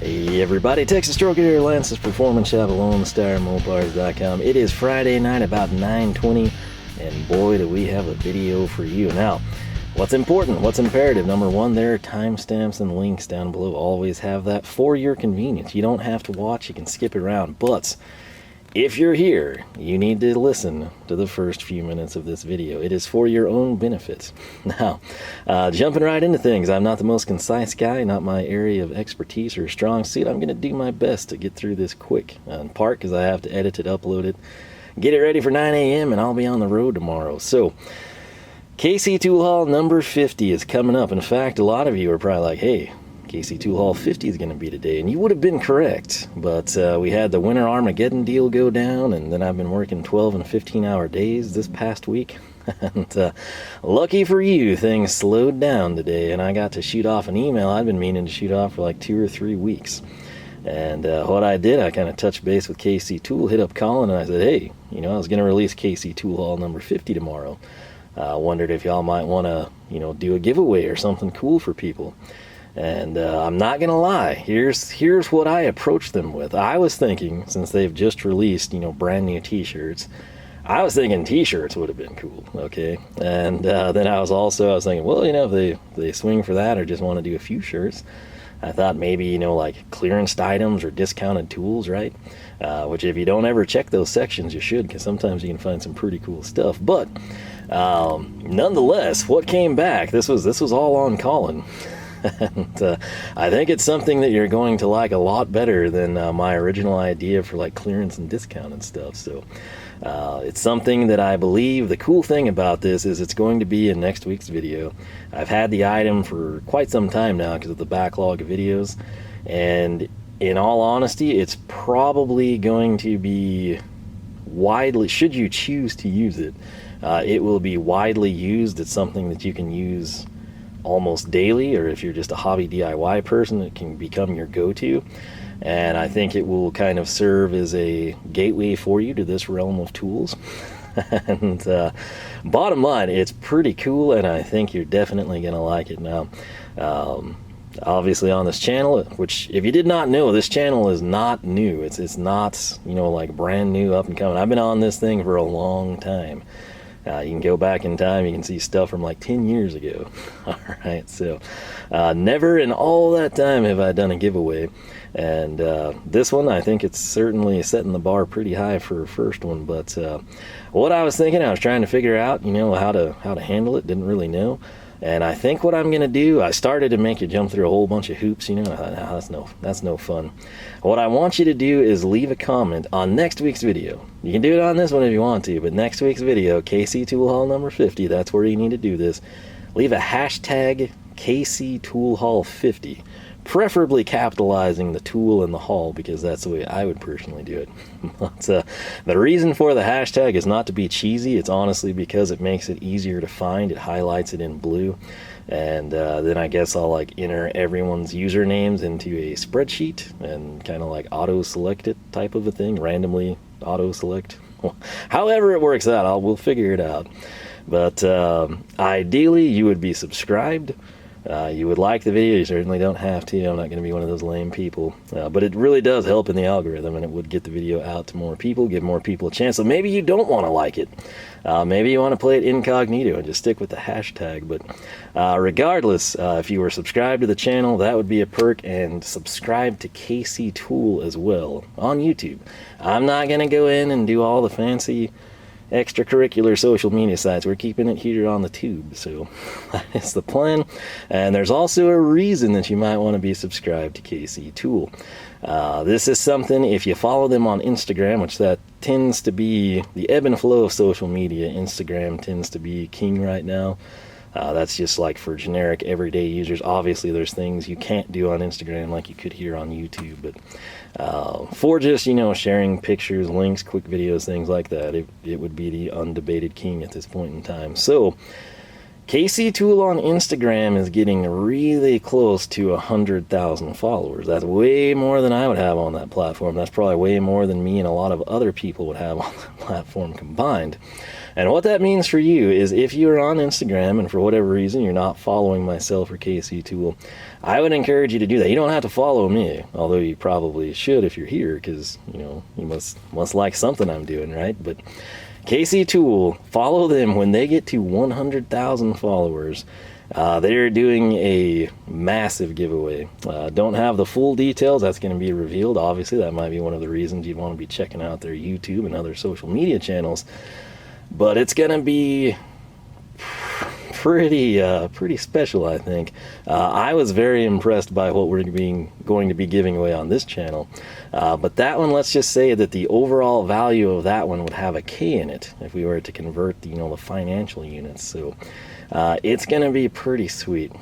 Hey everybody, Texas Stroker here, Lance's Performance Shop, Lone Star Mopars.com. It is Friday night about 9:20, and boy do we have a video for you. Now, what's important, what's imperative? Number one, there are timestamps and links down below. Always have that for your convenience. You don't have to watch, you can skip it around. But if you're here, you need to listen to the first few minutes of this video. It is for your own benefit. Now, jumping right into things, I'm not the most concise guy, not my area of expertise or strong suit. I'm going to do my best to get through this quick, in part because I have to edit it, upload it, get it ready for 9 a.m., and I'll be on the road tomorrow. So, KC Tool Haul number 50 is coming up. In fact, a lot of you are probably like, hey, KC Tool Haul 50 is going to be today, and you would have been correct, but we had the Winter Armageddon deal go down, and then I've been working 12 and 15-hour days this past week, and lucky for you, things slowed down today, and I got to shoot off an email I'd been meaning to shoot off for like 2 or 3 weeks. And what I did, I kind of touched base with KC Tool, hit up Collin, and I said, hey, you know, I was going to release KC Tool Haul number 50 tomorrow. Wondered if y'all might want to, you know, do a giveaway or something cool for people. And I'm not gonna lie, here's what I approached them with. I was thinking, since they've just released, you know, brand new t-shirts, I was thinking t-shirts would have been cool, okay? And then I was thinking, well, you know, if they swing for that or just want to do a few shirts, I thought maybe, you know, like clearance items or discounted tools, right? Which if you don't ever check those sections, you should, because sometimes you can find some pretty cool stuff. But nonetheless, what came back, this was all on Collin. And I think it's something that you're going to like a lot better than my original idea for like clearance and discount and stuff. So it's something that I believe, the cool thing about this is it's going to be in next week's video. I've had the item for quite some time now because of the backlog of videos, and in all honesty, it's probably going to be widely, should you choose to use it, it will be widely used. It's something that you can use almost daily, or if you're just a hobby DIY person, it can become your go-to. And I think it will kind of serve as a gateway for you to this realm of tools. And bottom line, it's pretty cool, and I think you're definitely gonna like it. Now, obviously on this channel, which if you did not know, this channel is not new. It's not, you know, like brand new, up and coming. I've been on this thing for a long time. You can go back in time, you can see stuff from like 10 years ago. Alright, so never in all that time have I done a giveaway. And this one, I think it's certainly setting the bar pretty high for a first one. But what I was thinking, I was trying to figure out, you know, how to handle it, didn't really know. And I think what I'm gonna do, I started to make you jump through a whole bunch of hoops, you know. I thought, no, that's no fun. What I want you to do is leave a comment on next week's video. You can do it on this one if you want to, but next week's video, KC Tool Haul number 50, that's where you need to do this. Leave a hashtag KC Tool Haul 50, preferably capitalizing the tool and the haul, because that's the way I would personally do it. But, the reason for the hashtag is not to be cheesy, it's honestly because it makes it easier to find. It highlights it in blue, and then I guess I'll like enter everyone's usernames into a spreadsheet and kind of like auto select it type of a thing, randomly auto select. However it works out, we'll figure it out. But ideally you would be subscribed. You would like the video. You certainly don't have to. I'm not going to be one of those lame people. But it really does help in the algorithm, and it would get the video out to more people, give more people a chance. So maybe you don't want to like it. Maybe you want to play it incognito and just stick with the hashtag. But regardless, if you were subscribed to the channel, that would be a perk. And subscribe to KC Tool as well on YouTube. I'm not going to go in and do all the fancy extracurricular social media sites. We're keeping it here on the tube, so that's the plan. And there's also a reason that you might want to be subscribed to KC Tool. This is something, if you follow them on Instagram, which that tends to be the ebb and flow of social media, Instagram tends to be king right now. That's just like for generic everyday users. Obviously there's things you can't do on Instagram like you could here on YouTube, but for just, you know, sharing pictures, links, quick videos, things like that, it would be the undebated king at this point in time. So KC Tool on Instagram is getting really close to 100,000 followers. That's way more than I would have on that platform. That's probably way more than me and a lot of other people would have on that platform combined. And what that means for you is if you're on Instagram and for whatever reason you're not following myself or KC Tool, I would encourage you to do that. You don't have to follow me, although you probably should if you're here, because, you know, you must like something I'm doing, right? But KC Tool, follow them. When they get to 100,000 followers, they're doing a massive giveaway. Don't have the full details. That's going to be revealed. Obviously, that might be one of the reasons you'd want to be checking out their YouTube and other social media channels. But it's going to be pretty special, I think. I was very impressed by what we're going to be giving away on this channel. But that one, let's just say that the overall value of that one would have a K in it if we were to convert the, the financial units. So it's going to be pretty sweet.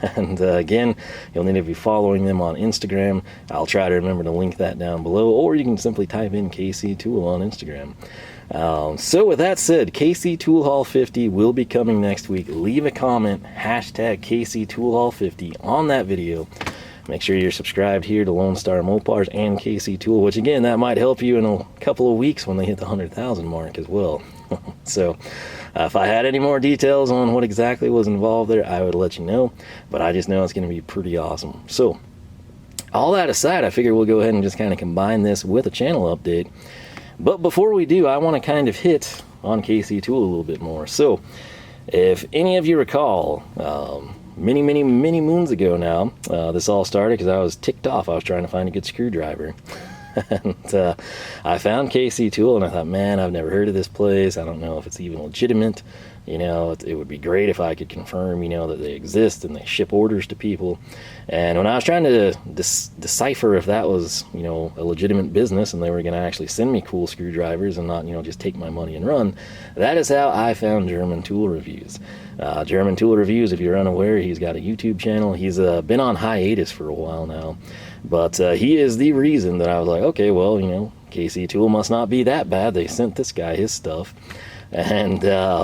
And again, you'll need to be following them on Instagram. I'll try to remember to link that down below, or you can simply type in KC Tool on Instagram. So with that said, KC Tool Haul 50 will be coming next week. Leave a comment, hashtag KC Tool Haul 50 on that video. Make sure you're subscribed here to Lone Star Mopars and KC Tool, which again, that might help you in a couple of weeks when they hit the 100,000 mark as well. So if I had any more details on what exactly was involved there, I would let you know, but I just know it's going to be pretty awesome. So all that aside, I figure we'll go ahead and just kind of combine this with a channel update. But before we do, I want to kind of hit on KC Tool a little bit more. So if any of you recall, many moons ago now, this all started because I was ticked off. I was trying to find a good screwdriver. And I found KC Tool, and I thought, man, I've never heard of this place. I don't know if it's even legitimate. It would be great if I could confirm, that they exist and they ship orders to people. And when I was trying to decipher if that was, a legitimate business and they were going to actually send me cool screwdrivers and not, just take my money and run, that is how I found German Tool Reviews. German Tool Reviews, if you're unaware, he's got a YouTube channel. He's been on hiatus for a while now. But he is the reason that I was like, okay, well, KC Tool must not be that bad. They sent this guy his stuff. And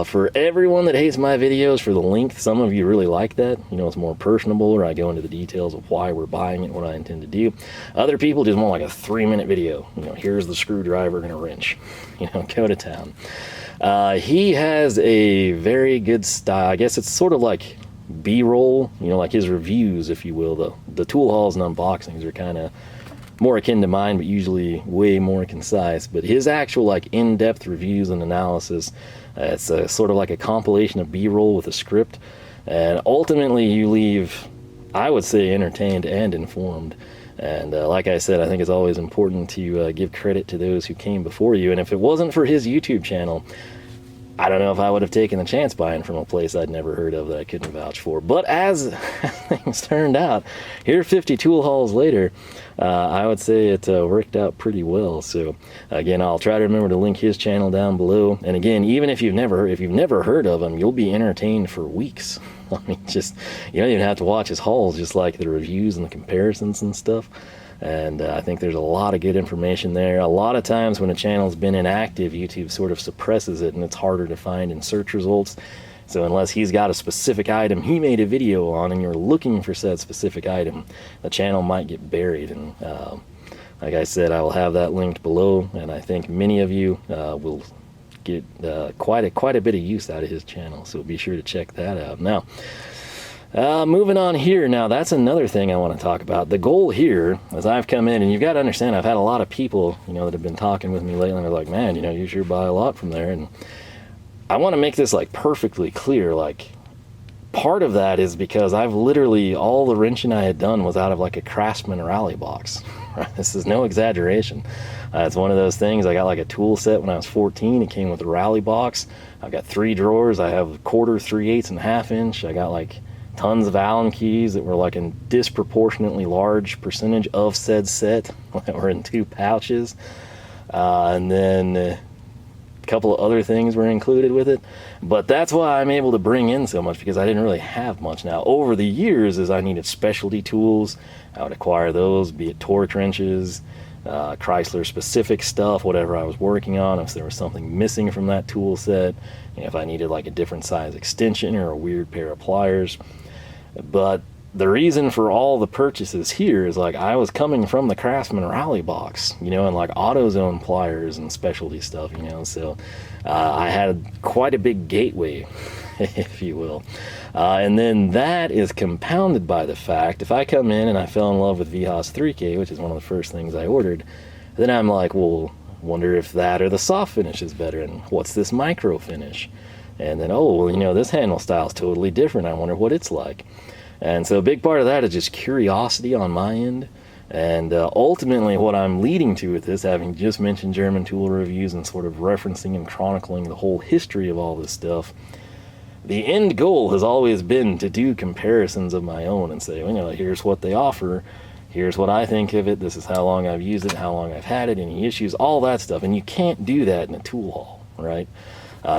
for everyone that hates my videos for the length, some of you really like that. It's more personable, or I go into the details of why we're buying it, what I intend to do. Other people just want like a 3-minute video. Here's the screwdriver and a wrench. Go to town. He has a very good style. I guess it's sort of like B-roll, like his reviews, if you will. The tool hauls and unboxings are kind of more akin to mine, but usually way more concise. But his actual in-depth reviews and analysis, it's sort of like a compilation of B-roll with a script, and ultimately you leave, I would say, entertained and informed. And like I said, I think it's always important to give credit to those who came before you. And if it wasn't for his YouTube channel, I don't know if I would have taken the chance buying from a place I'd never heard of that I couldn't vouch for. But as things turned out, here 50 tool hauls later, I would say it worked out pretty well. So again, I'll try to remember to link his channel down below. And again, even if you've never heard of him, you'll be entertained for weeks. I mean, just, you don't even have to watch his hauls, just like the reviews and the comparisons and stuff. And I think there's a lot of good information there. A lot of times when a channel's been inactive, YouTube sort of suppresses it and it's harder to find in search results. So unless he's got a specific item he made a video on and you're looking for said specific item, the channel might get buried. And like I said, I will have that linked below, and I think many of you will get quite a bit of use out of his channel. So be sure to check that out. Now, moving on here, now that's another thing I want to talk about. The goal here, as I've come in, and you've got to understand, I've had a lot of people, that have been talking with me lately, and they're like, man, you sure buy a lot from there. And I want to make this perfectly clear. Part of that is because I've literally, all the wrenching I had done was out of a Craftsman rally box. Right? This is no exaggeration. It's one of those things. I got a tool set when I was 14. It came with a rally box. I've got 3 drawers. I have 1/4, 3/8, and 1/2 inch. I got tons of Allen keys that were a disproportionately large percentage of said set that were in 2 pouches. And then a couple of other things were included with it. But that's why I'm able to bring in so much, because I didn't really have much. Now, over the years, as I needed specialty tools, I would acquire those, be it torque wrenches, Chrysler specific stuff, whatever I was working on, if there was something missing from that tool set, if I needed like a different size extension or a weird pair of pliers. But the reason for all the purchases here is like I was coming from the Craftsman Rally box, and like AutoZone pliers and specialty stuff, so I had quite a big gateway, if you will. And then that is compounded by the fact, if I come in and I fell in love with VHOS 3K, which is one of the first things I ordered, then I'm like, well, wonder if that or the soft finish is better, and what's this micro finish? And then, oh, well, this handle style is totally different. I wonder what it's like. And so a big part of that is just curiosity on my end. And ultimately what I'm leading to with this, having just mentioned German tool reviews and sort of referencing and chronicling the whole history of all this stuff, the end goal has always been to do comparisons of my own and say, here's what they offer, here's what I think of it, this is how long I've used it, how long I've had it, any issues, all that stuff. And you can't do that in a tool haul, right?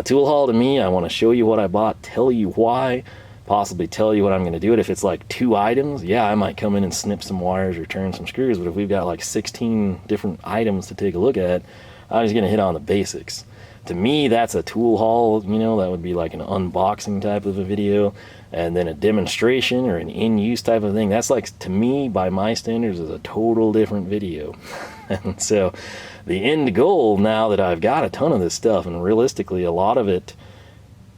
Tool haul to me, I want to show you what I bought, tell you why, possibly tell you what I'm going to do it. If it's like 2 items, yeah, I might come in and snip some wires or turn some screws, but if we've got like 16 different items to take a look at, I'm just going to hit on the basics. To me, that's a tool haul, that would be like an unboxing type of a video, and then a demonstration or an in-use type of thing. That's like, to me, by my standards, is a total different video. And so the end goal, now that I've got a ton of this stuff, and realistically a lot of it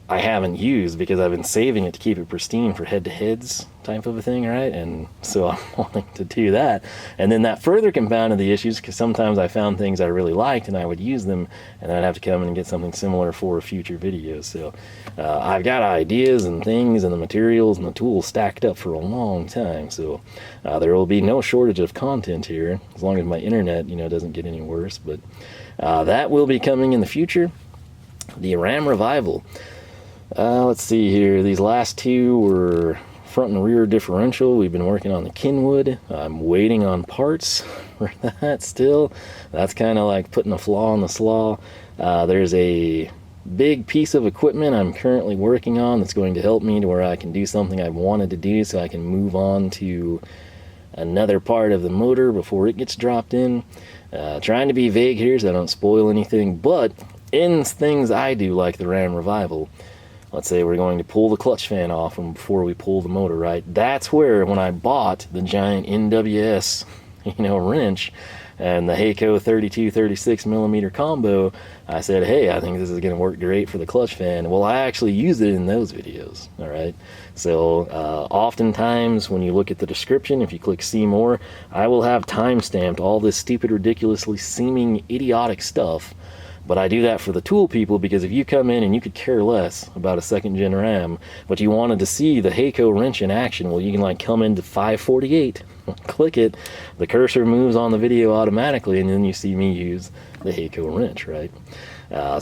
I haven't used because I've been saving it to keep it pristine for head-to-heads type of a thing, right? And so I'm wanting to do that. And then that further compounded the issues, because sometimes I found things I really liked and I would use them, and I'd have to come in and get something similar for a future video. So I've got ideas and things and the materials and the tools stacked up for a long time. So there will be no shortage of content here, as long as my internet, doesn't get any worse. But that will be coming in the future. The RAM Revival. Let's see here. These last 2 were front and rear differential. We've been working on the Kenwood. I'm waiting on parts for that still. That's kind of like putting a flaw in the slaw. There's a big piece of equipment I'm currently working on that's going to help me to where I can do something I've wanted to do, so I can move on to another part of the motor before it gets dropped in. Trying to be vague here so I don't spoil anything, but in things I do, like the RAM Revival, let's say we're going to pull the clutch fan off and before we pull the motor, right? That's where, when I bought the giant NWS, wrench and the Heiko 32-36 millimeter combo, I said, hey, I think this is going to work great for the clutch fan. Well, I actually use it in those videos, all right? So oftentimes when you look at the description, if you click see more, I will have time-stamped all this stupid, ridiculously seeming idiotic stuff. But I do that for the tool people, because if you come in and you could care less about a 2nd gen RAM, but you wanted to see the Heiko wrench in action, well, you can like come into 548, click it, the cursor moves on the video automatically, and then you see me use the Heiko wrench, right?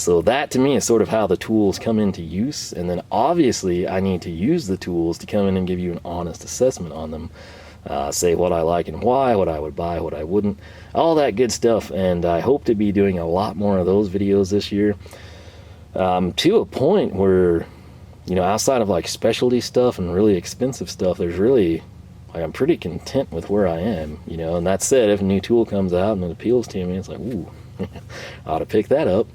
So that to me is sort of how the tools come into use, and then obviously I need to use the tools to come in and give you an honest assessment on them. Say what I like and why, what I would buy, what I wouldn't, all that good stuff. And I hope to be doing a lot more of those videos this year, to a point where, outside of like specialty stuff and really expensive stuff, there's really, like, I'm pretty content with where I am, and that said, if a new tool comes out and it appeals to me, it's like, ooh, ought to pick that up.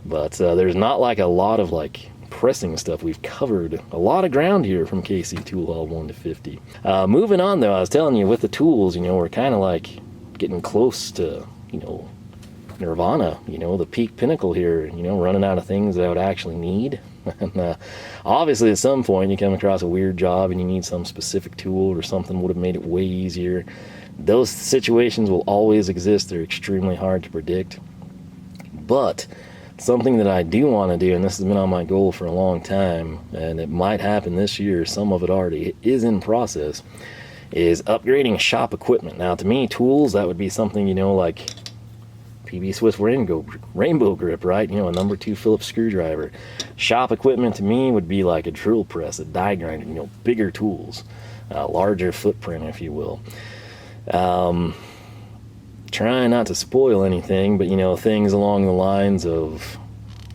But there's not like a lot of like pressing stuff. We've covered a lot of ground here from KC Tool Haul 1 to 50. Moving on though, I was telling you with the tools, we're kind of like getting close to, Nirvana, the peak pinnacle here, running out of things that I would actually need. And obviously at some point you come across a weird job and you need some specific tool or something would have made it way easier. Those situations will always exist. They're extremely hard to predict. But something that I do want to do, and this has been on my goal for a long time, and it might happen this year, some of it already is in process, is upgrading shop equipment. Now to me, tools, that would be something, like PB Swiss rainbow grip, right? A number 2 Phillips screwdriver. Shop equipment to me would be like a drill press, a die grinder, bigger tools, larger footprint, if you will. Trying not to spoil anything, but things along the lines of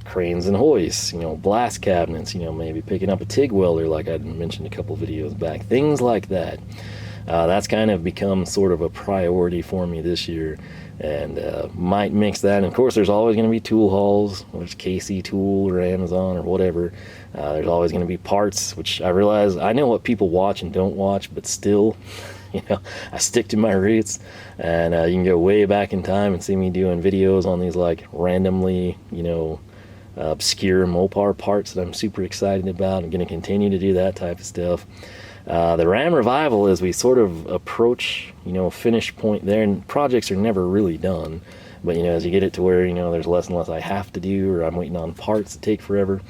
cranes and hoists, blast cabinets, maybe picking up a TIG welder like I mentioned a couple videos back, things like that. That's kind of become sort of a priority for me this year, and might mix that. And of course, there's always going to be tool hauls, whether it's KC Tool or Amazon or whatever. There's always going to be parts, which I realize I know what people watch and don't watch, but still, I stick to my roots. And you can go way back in time and see me doing videos on these like randomly, obscure Mopar parts that I'm super excited about. I'm going to continue to do that type of stuff. The Ram Revival, as we sort of approach, finish point there, and projects are never really done, but as you get it to where there's less and less I have to do, or I'm waiting on parts that take forever,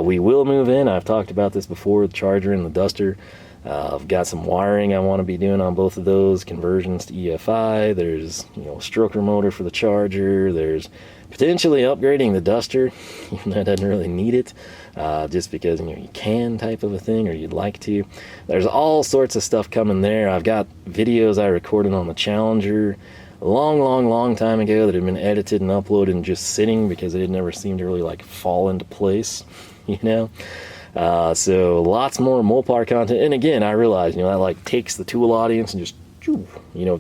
we will move in. I've talked about this before, the Charger and the Duster. I've got some wiring I want to be doing on both of those, conversions to EFI. There's stroker motor for the Charger. There's potentially upgrading the Duster, even though it doesn't really need it, just because you can type of a thing, or you'd like to. There's all sorts of stuff coming there. I've got videos I recorded on the Challenger a long time ago that had been edited and uploaded and just sitting because it had never seemed to really like fall into place, so lots more Mopar content. And again, I realize, that like takes the tool audience and just,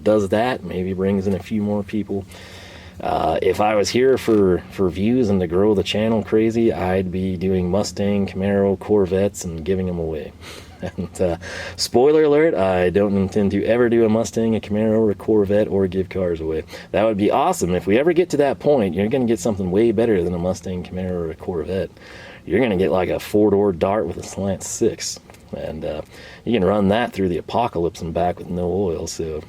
does that, maybe brings in a few more people. If I was here for views and to grow the channel crazy, I'd be doing Mustang, Camaro, Corvettes and giving them away. And spoiler alert, I don't intend to ever do a Mustang, a Camaro, or a Corvette, or give cars away. That would be awesome. If we ever get to that point, you're going to get something way better than a Mustang, Camaro, or a Corvette. You're going to get like a 4-door Dart with a slant 6. And you can run that through the apocalypse and back with no oil, so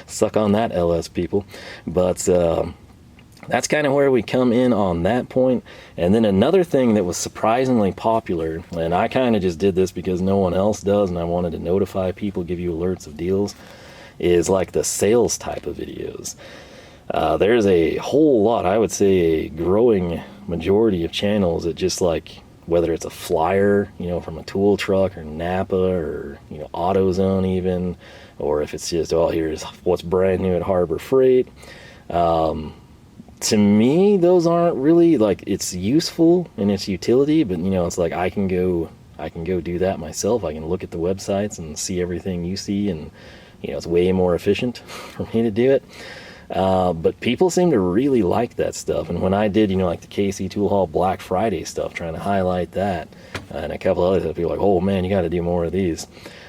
suck on that, LS people. But that's kind of where we come in on that point. And then another thing that was surprisingly popular, and I kind of just did this because no one else does, and I wanted to notify people, give you alerts of deals, is like the sales type of videos. There's a whole lot, I would say a growing majority of channels that just like, whether it's a flyer, from a tool truck or Napa or, AutoZone even, or if it's just, oh, here's what's brand new at Harbor Freight. To me, those aren't really like, it's useful in its utility, but it's like I can go do that myself. I can look at the websites and see everything you see, and it's way more efficient for me to do it. But people seem to really like that stuff. And when I did, like the KC Tool Haul Black Friday stuff, trying to highlight that, and a couple other stuff, people are like, oh man, you got to do more of these.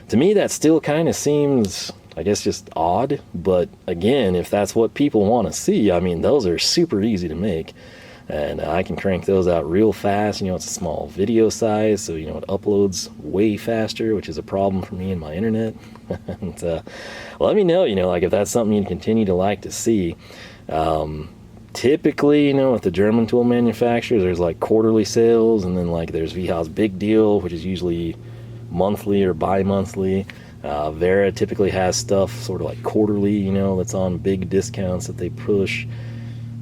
To me, that still kind of seems, I guess, just odd. But again, if that's what people want to see, I mean, those are super easy to make. And I can crank those out real fast. It's a small video size, so it uploads way faster, which is a problem for me and my internet. And let me know, like if that's something you continue to like to see. Typically, with the German tool manufacturers, there's like quarterly sales, and then like there's VHA's Big Deal, which is usually monthly or bi-monthly. Vera typically has stuff sort of like quarterly, that's on big discounts that they push.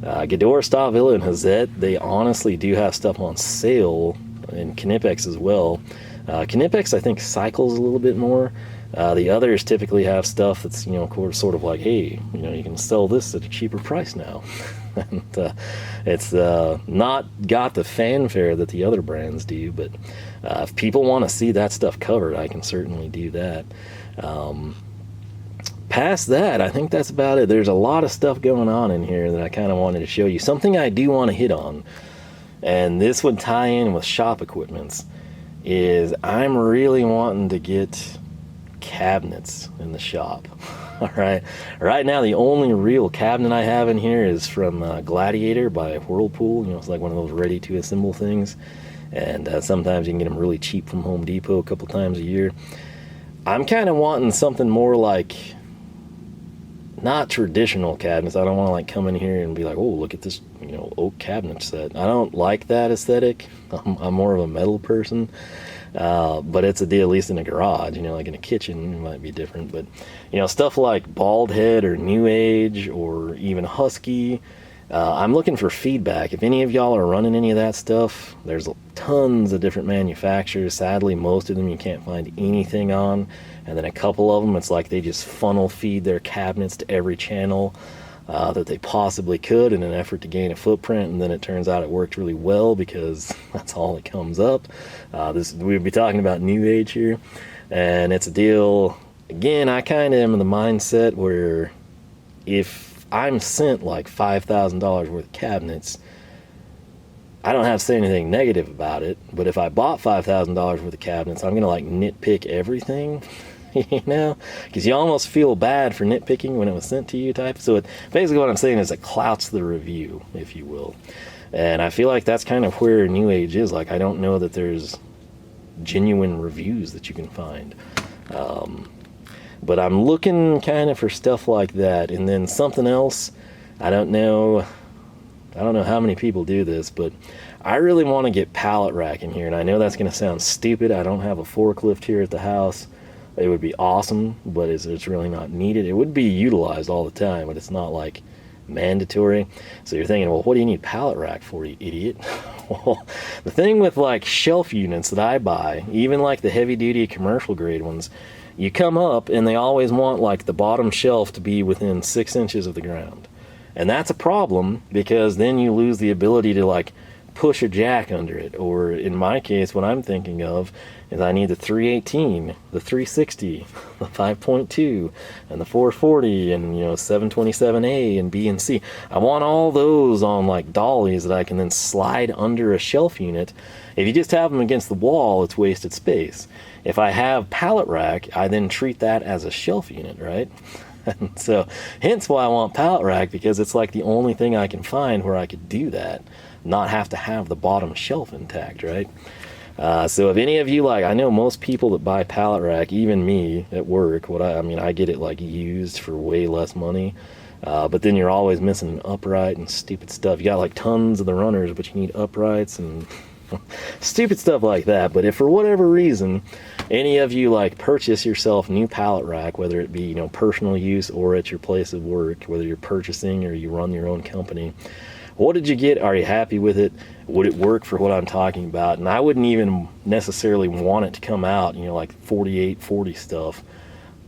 Ghidorah, Stavilla, and Hazette, they honestly do have stuff on sale, and Knipex as well. Knipex, I think, cycles a little bit more. The others typically have stuff that's, sort of like, hey, you can sell this at a cheaper price now. And it's not got the fanfare that the other brands do, but if people want to see that stuff covered, I can certainly do that. Past that, I think that's about it. There's a lot of stuff going on in here that I kind of wanted to show you. Something I do want to hit on, and this would tie in with shop equipments, is I'm really wanting to get cabinets in the shop. All right. Right now, the only real cabinet I have in here is from Gladiator by Whirlpool. It's like one of those ready-to-assemble things. And sometimes you can get them really cheap from Home Depot a couple times a year. I'm kind of wanting something more like, not traditional cabinets. I don't want to like come in here and be like, oh, look at this, oak cabinet set. I don't like that aesthetic. I'm more of a metal person. But it's a deal, at least in a garage, like in a kitchen, it might be different. But, stuff like Bald Head or New Age or even Husky, I'm looking for feedback. If any of y'all are running any of that stuff, there's tons of different manufacturers. Sadly, most of them you can't find anything on. And then a couple of them, it's like they just funnel feed their cabinets to every channel that they possibly could in an effort to gain a footprint, and then it turns out it worked really well because that's all that comes up. We'll be talking about New Age here, and it's a deal. again, I kind of am in the mindset where if I'm sent like $5,000 worth of cabinets, I don't have to say anything negative about it, but if I bought $5,000 worth of cabinets, I'm going to like nitpick everything, you know, because you almost feel bad for nitpicking when it was sent to you type. So basically what I'm saying is it clouts the review, if you will. And I feel like that's kind of where New Age is. Like, I don't know that there's genuine reviews that you can find. But I'm looking kind of for stuff like that. And then something else, I don't know how many people do this, but I really want to get Pallet Rack in here. And I know that's going to sound stupid. I don't have a forklift here at the house. It would be awesome, but it's really not needed. It would be utilized all the time, but it's not like mandatory. So you're thinking, well, what do you need Pallet Rack for, you idiot? Well, the thing with like shelf units that I buy, even like the heavy duty commercial grade ones, you come up and they always want like the bottom shelf to be within 6 inches of the ground. And that's a problem, because then you lose the ability to like push a jack under it. Or in my case, what I'm thinking of is I need the 318, the 360, the 5.2, and the 440, and 727A and B and C. I want all those on like dollies that I can then slide under a shelf unit. If you just have them against the wall, it's wasted space. If I have Pallet Rack, I then treat that as a shelf unit, right? And so hence why I want Pallet Rack, because it's like the only thing I can find where I could do that, not have to have the bottom shelf intact, right? So if any of you, like, I know most people that buy Pallet Rack, even me at work, I get it like used for way less money, but then you're always missing an upright and stupid stuff. You got like tons of the runners, but you need uprights and stupid stuff like that. But if for whatever reason any of you like purchase yourself new Pallet Rack, whether it be personal use or at your place of work, whether you're purchasing or you run your own company, what did you get? Are you happy with it? Would it work for what I'm talking about? And I wouldn't even necessarily want it to come out like 48, 40 stuff.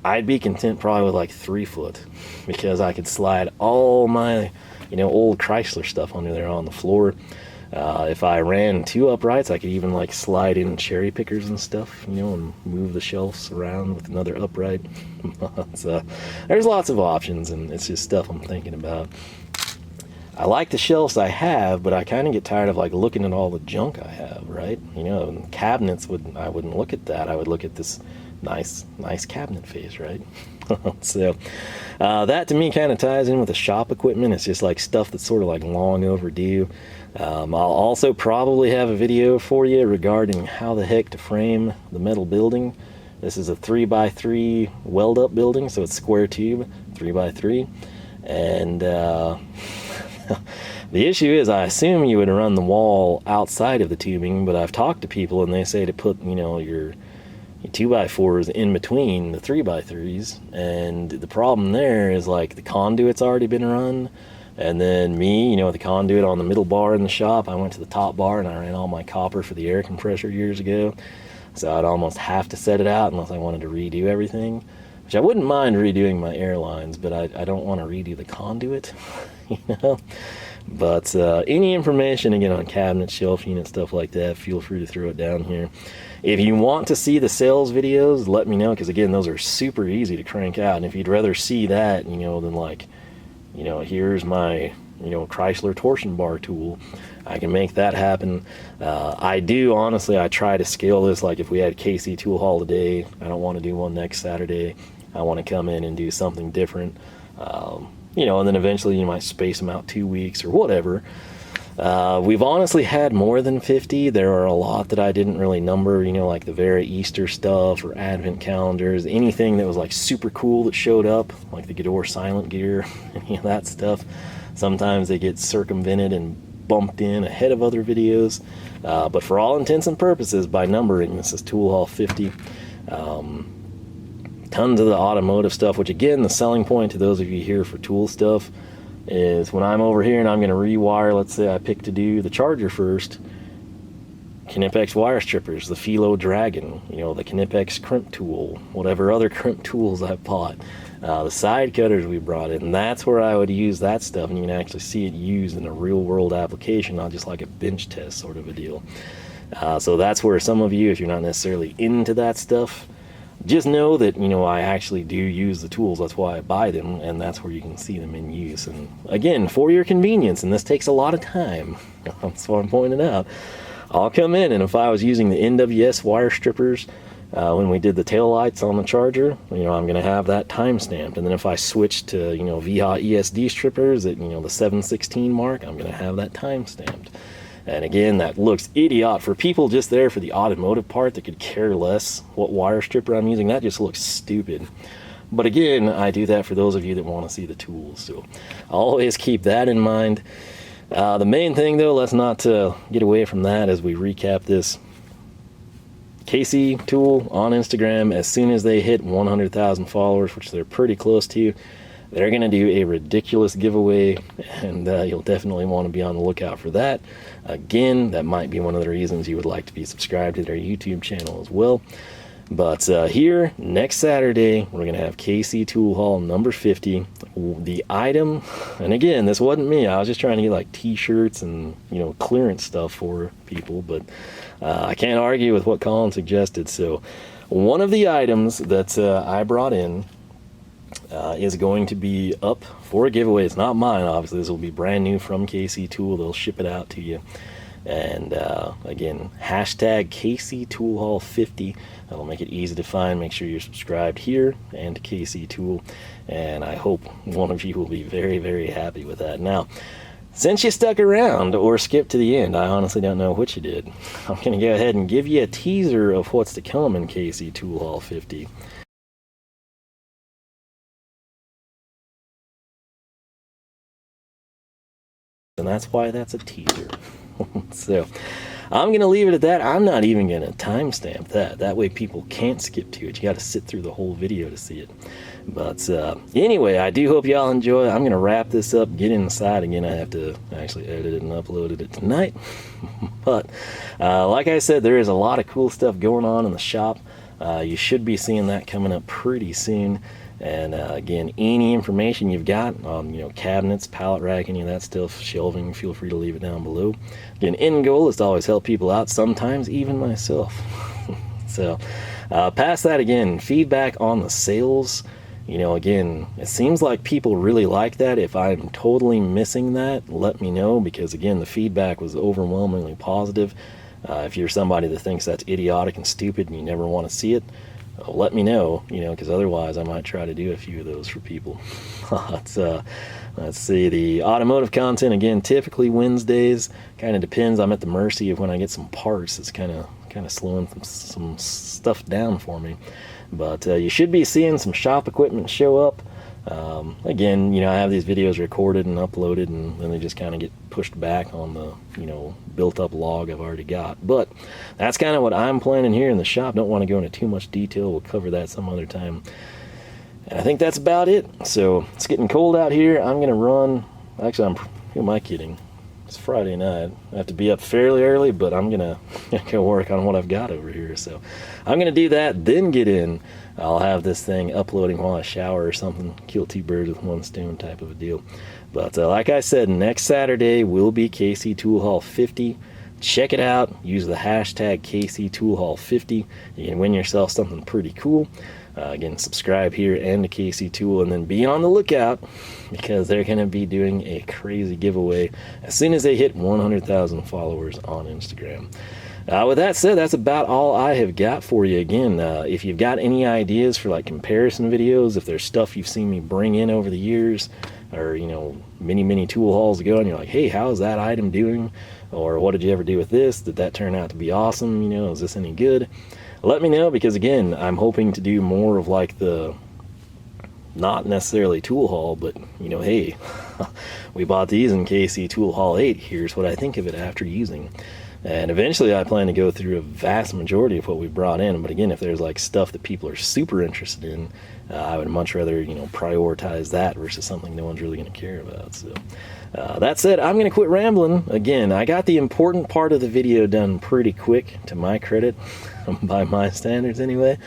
I'd be content probably with like 3 foot, because I could slide all my old Chrysler stuff under there on the floor. If I ran 2 uprights, I could even like slide in cherry pickers and stuff, and move the shelves around with another upright. So there's lots of options, and it's just stuff I'm thinking about. I like the shelves I have, but I kind of get tired of like looking at all the junk I have, right? And cabinets I wouldn't look at that. I would look at this nice cabinet face, right? So that to me kind of ties in with the shop equipment. It's just like stuff that's sort of like long overdue. I'll also probably have a video for you regarding how the heck to frame the metal building. This is a 3x3 weld up building, so it's square tube, 3x3. And the issue is, I assume you would run the wall outside of the tubing, but I've talked to people and they say to put your 2x4s in between the 3x3s, and the problem there is like the conduit's already been run, and then me, the conduit on the middle bar in the shop, I went to the top bar and I ran all my copper for the air compressor years ago, so I'd almost have to set it out unless I wanted to redo everything, which I wouldn't mind redoing my airlines, but I don't want to redo the conduit. But any information again on cabinet, shelf unit, stuff like that, feel free to throw it down here. If you want to see the sales videos, let me know, because again, those are super easy to crank out. And if you'd rather see that, than like, here's my Chrysler torsion bar tool, I can make that happen. I try to scale this. Like if we had KC Tool Hall today, I don't want to do one next Saturday. I want to come in and do something different. And then eventually you might space them out 2 weeks or whatever. We've honestly had more than 50. There are a lot that I didn't really number, like the very Easter stuff or Advent calendars, anything that was like super cool that showed up, like the Gador Silent Gear, any of that stuff. Sometimes they get circumvented and bumped in ahead of other videos. But for all intents and purposes, by numbering, this is Tool Hall 50. Tons of the automotive stuff, which again, the selling point to those of you here for tool stuff is when I'm over here and I'm going to rewire, let's say I pick to do the charger first, Knipex wire strippers, the Philo Dragon, the Knipex crimp tool, whatever other crimp tools I bought, the side cutters we brought in, that's where I would use that stuff, and you can actually see it used in a real world application, not just like a bench test sort of a deal. So that's where some of you, if you're not necessarily into that stuff, just know that, you know, I actually do use the tools. That's why I buy them, and that's where you can see them in use. And again, for your convenience, and this takes a lot of time, that's what I'm pointing out, I'll come in, and if I was using the NWS wire strippers when we did the tail lights on the Charger, you know, I'm going to have that time stamped. And then if I switch to, you know, VHA ESD strippers at, you know, the 716 mark, I'm going to have that time stamped. And again, that looks idiot for people just there for the automotive part that could care less what wire stripper I'm using. That just looks stupid. But again, I do that for those of you that want to see the tools. So I'll always keep that in mind. The main thing though, let's not get away from that as we recap this. KC tool on Instagram, as soon as they hit 100,000 followers, which they're pretty close to, they're going to do a ridiculous giveaway, and you'll definitely want to be on the lookout for that. Again, that might be one of the reasons you would like to be subscribed to their YouTube channel as well. But here, next Saturday, we're going to have KC Tool Haul number 50. The item, and again, this wasn't me. I was just trying to get like t-shirts and, you know, clearance stuff for people, but I can't argue with what Collin suggested. So one of the items that I brought in is going to be up for a giveaway. It's not mine, obviously. This will be brand new from KC Tool. They'll ship it out to you. And again, hashtag KC Tool Haul 50. That'll make it easy to find. Make sure you're subscribed here and to KC Tool. And I hope one of you will be very, very happy with that. Now, since you stuck around or skipped to the end, I honestly don't know which you did. I'm going to go ahead and give you a teaser of what's to come in KC Tool Haul 50. And that's why that's a teaser. So I'm going to leave it at that. I'm not even going to timestamp that. That way people can't skip to it. You got to sit through the whole video to see it. But anyway, I do hope y'all enjoy. I'm going to wrap this up, get inside again. I have to actually edit it and upload it tonight. But like I said, there is a lot of cool stuff going on in the shop. You should be seeing that coming up pretty soon. And again, any information you've got on, you know, cabinets, pallet rack, any of that stuff, shelving, feel free to leave it down below. Again, end goal is to always help people out, sometimes even myself. So past that, again, feedback on the sales. You know, again, it seems like people really like that. If I'm totally missing that, let me know, because again, the feedback was overwhelmingly positive. If you're somebody that thinks that's idiotic and stupid and you never want to see it, let me know, you know, because otherwise I might try to do a few of those for people. Let's see, the automotive content, again, typically Wednesdays. Kind of depends. I'm at the mercy of when I get some parts. It's kind of slowing some stuff down for me. But you should be seeing some shop equipment show up. Again, you know, I have these videos recorded and uploaded, and then they just kind of get pushed back on the, you know, built up log I've already got. But that's kind of what I'm planning here in the shop. Don't want to go into too much detail. We'll cover that some other time. And I think that's about it. So it's getting cold out here. I'm going to run. Actually, who am I kidding? It's Friday night. I have to be up fairly early, but I'm going to go work on what I've got over here. So I'm going to do that, then get in. I'll have this thing uploading while I shower or something. Kill two birds with one stone type of a deal. But like I said, next Saturday will be KC Tool Haul 50. Check it out. Use the hashtag KC Tool Haul 50. You can win yourself something pretty cool. Again, subscribe here and to KC Tool, and then be on the lookout, because they're going to be doing a crazy giveaway as soon as they hit 100,000 followers on Instagram. With that said, that's about all I have got for you. Again, if you've got any ideas for like comparison videos, if there's stuff you've seen me bring in over the years, or, you know, many tool hauls ago, and you're like, hey, how's that item doing? Or what did you ever do with this? Did that turn out to be awesome? You know, is this any good? Let me know, because again, I'm hoping to do more of like the, not necessarily tool haul, but, you know, hey, we bought these in KC Tool Haul 8. Here's what I think of it after using. And eventually I plan to go through a vast majority of what we brought in. But again, if there's like stuff that people are super interested in, I would much rather, you know, prioritize that versus something no one's really going to care about. So that said, I'm going to quit rambling. Again, I got the important part of the video done pretty quick, to my credit, by my standards anyway.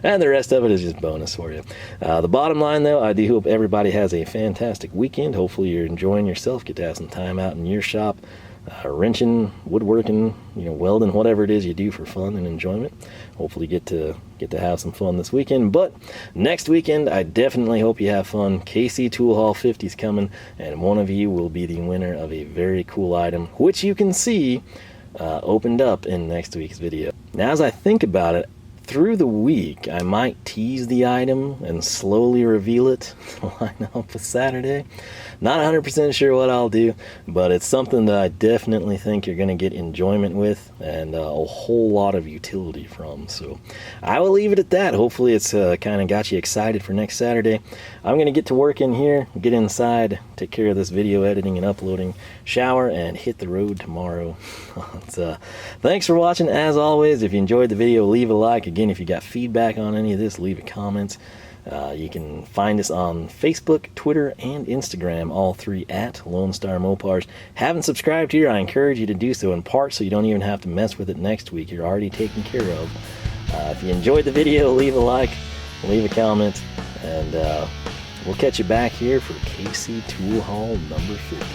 And the rest of it is just bonus for you. The bottom line, though, I do hope everybody has a fantastic weekend. Hopefully you're enjoying yourself. Get to have some time out in your shop. Wrenching, woodworking, you know, welding, whatever it is you do for fun and enjoyment. hopefully get to have some fun this weekend. But next weekend, I definitely hope you have fun. KC Tool Haul 50 is coming, and one of you will be the winner of a very cool item, which you can see opened up in next week's video. Now, as I think about it, through the week, I might tease the item and slowly reveal it to line up with Saturday. Not 100% sure what I'll do, but it's something that I definitely think you're going to get enjoyment with and a whole lot of utility from. So I will leave it at that. Hopefully it's kind of got you excited for next Saturday. I'm going to get to work in here, get inside, take care of this video editing and uploading, shower, and hit the road tomorrow. Thanks for watching. As always, if you enjoyed the video, leave a like. Again, if you got feedback on any of this, leave a comment. You can find us on Facebook, Twitter, and Instagram, all three at Lone Star Mopars. Haven't subscribed here, I encourage you to do so, in part so you don't even have to mess with it next week. You're already taken care of. If you enjoyed the video, leave a like, leave a comment, and we'll catch you back here for KC Tool Haul number 50.